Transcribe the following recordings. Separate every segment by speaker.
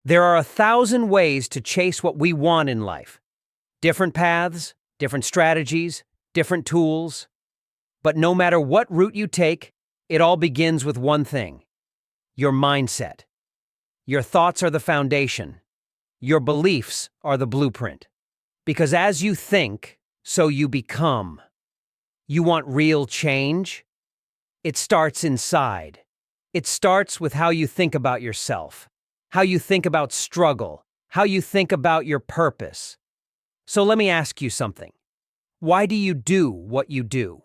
Speaker 1: There are 1,000 ways to chase what we want in life. Different paths, different strategies, different tools. But no matter what route you take, it all begins with one thing: your mindset. Your thoughts are the foundation. Your beliefs are the blueprint. Because as you think, so you become. You want real change? It starts inside. It starts with how you think about yourself, how you think about struggle, how you think about your purpose. So let me ask you something. Why do you do what you do?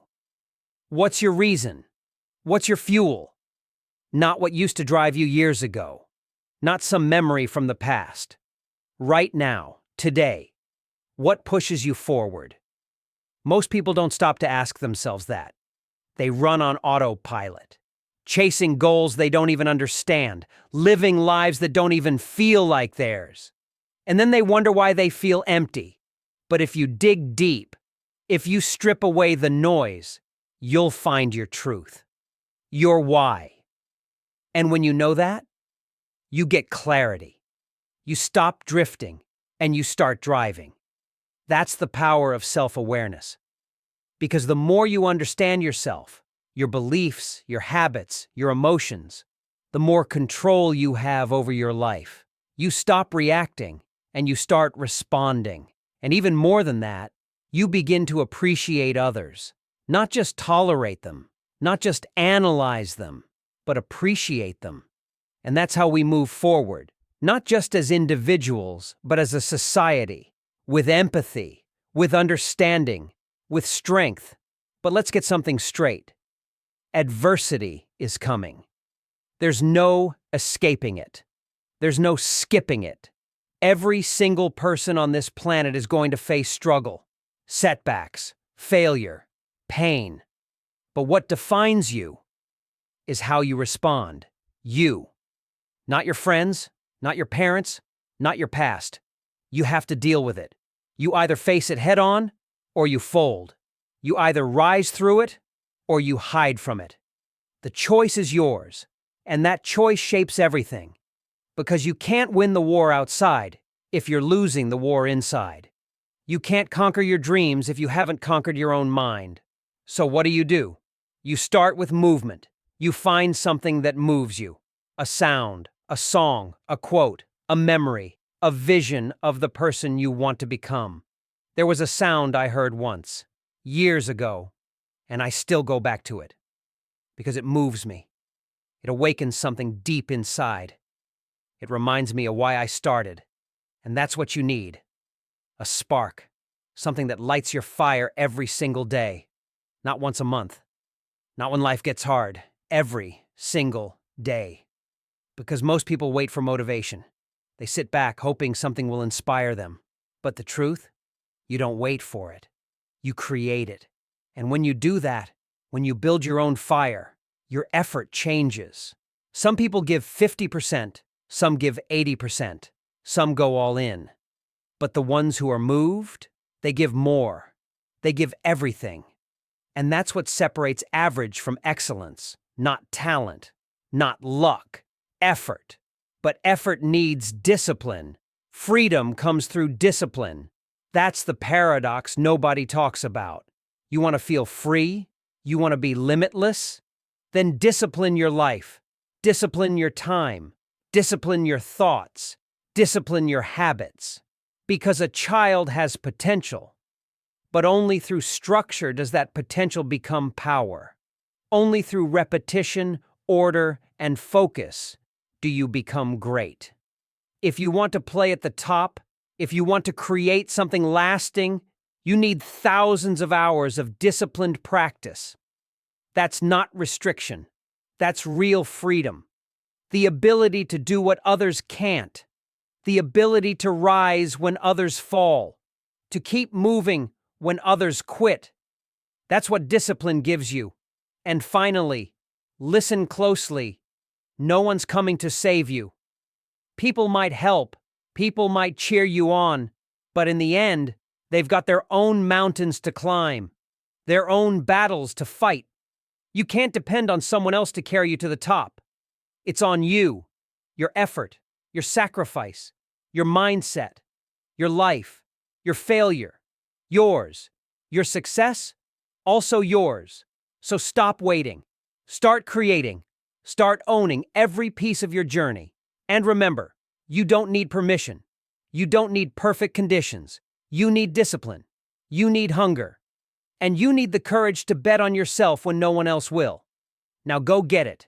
Speaker 1: What's your reason? What's your fuel? Not what used to drive you years ago. Not some memory from the past. Right now, today, what pushes you forward? Most people don't stop to ask themselves that. They run on autopilot, chasing goals they don't even understand, living lives that don't even feel like theirs. And then they wonder why they feel empty. But if you dig deep, if you strip away the noise, you'll find your truth, your why. And when you know that, you get clarity. You stop drifting and you start driving. That's the power of self-awareness. Because the more you understand yourself, your beliefs, your habits, your emotions, the more control you have over your life. You stop reacting and you start responding. And even more than that, you begin to appreciate others, not just tolerate them, not just analyze them, but appreciate them. And that's how we move forward, not just as individuals, but as a society, with empathy, with understanding, with strength. But let's get something straight. Adversity is coming. There's no escaping it. There's no skipping it. Every single person on this planet is going to face struggle, setbacks, failure, pain. But what defines you is how you respond. You. Not your friends, not your parents, not your past. You have to deal with it. You either face it head on or you fold. You either rise through it or you hide from it. The choice is yours, and that choice shapes everything. Because you can't win the war outside if you're losing the war inside. You can't conquer your dreams if you haven't conquered your own mind. So what do? You start with movement. You find something that moves you. A sound, a song, a quote, a memory, a vision of the person you want to become. There was a sound I heard once, years ago, and I still go back to it. Because it moves me. It awakens something deep inside. It reminds me of why I started. And that's what you need. A spark. Something that lights your fire every single day. Not once a month. Not when life gets hard. Every single day. Because most people wait for motivation. They sit back hoping something will inspire them. But the truth? You don't wait for it. You create it. And when you do that, when you build your own fire, your effort changes. Some people give 50%, some give 80%, some go all in. But the ones who are moved, they give more. They give everything. And that's what separates average from excellence. Not talent, not luck, effort. But effort needs discipline. Freedom comes through discipline. That's the paradox nobody talks about. You want to feel free? You want to be limitless? Then discipline your life. Discipline your time. Discipline your thoughts. Discipline your habits. Because a child has potential. But only through structure does that potential become power. Only through repetition, order, and focus do you become great. If you want to play at the top, if you want to create something lasting, you need thousands of hours of disciplined practice. That's not restriction. That's real freedom. The ability to do what others can't. The ability to rise when others fall. To keep moving when others quit. That's what discipline gives you. And finally, listen closely. No one's coming to save you. People might help. People might cheer you on. But in the end, they've got their own mountains to climb. Their own battles to fight. You can't depend on someone else to carry you to the top. It's on you, your effort, your sacrifice, your mindset, your life, your failure, yours, your success, also yours. So stop waiting. Start creating. Start owning every piece of your journey. And remember, you don't need permission. You don't need perfect conditions. You need discipline. You need hunger. And you need the courage to bet on yourself when no one else will. Now go get it.